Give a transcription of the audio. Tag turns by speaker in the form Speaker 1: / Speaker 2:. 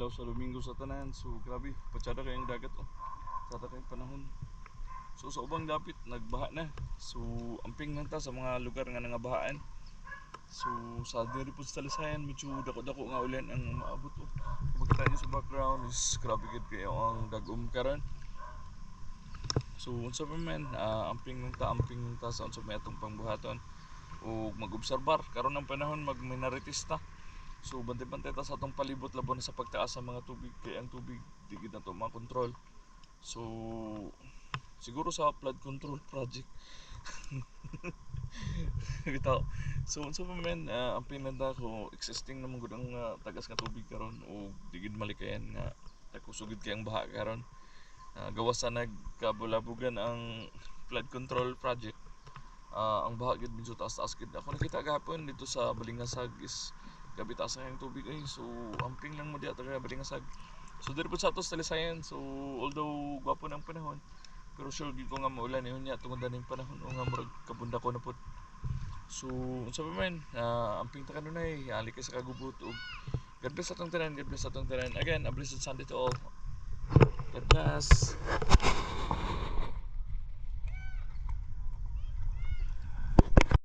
Speaker 1: adlaw sa Domingo sa tanan. So grabe, patsada kayong dagat oh. Patsada kayong panahon. So sa ubang dapit nagbaha na. So amping lang ta sa mga lugar nga nangabahaan. So sa diri po sa Talisayan medyo dako-dako nga ulan ang maabot oh. Makita niyo sa background is grabe gid kayo ang dagom karon. So unsa pa man amping lang ta sa unsa may atong pangbuhaton o mag-obserbar karon ang panahon mag-minaritista. So bantay-bantay ta sa atong palibot laban sa pagtaas sa mga tubig kay ang tubig di gid nato makontrol. So siguro sa flood control project bitaw. So unsa pa man ang pinanda ko existing namang gud ang tagas nga tubig karon o di gid malikayan nga nagkusugid kay ang baha karon. Gawas sa nagkabulabugan ang flood control project. Ang baha gid medyo taas-taas gid. Ako nakita gahapon dito sa Balingasag is gabi taas ang tubig ay. So amping lang mo diha taga Balingasag. So diri po sa atos Talisayan. So although gwapo ng panahon, pero sure gid ko nga maulan ni unya tungod daning panahon o nga murag kabunda ko na pud. So unsa pa man amping ta kanunay ali kay sa kagubot ug God bless atong tanan, God bless atong tanan. Again, a blessed Sunday to all. God bless.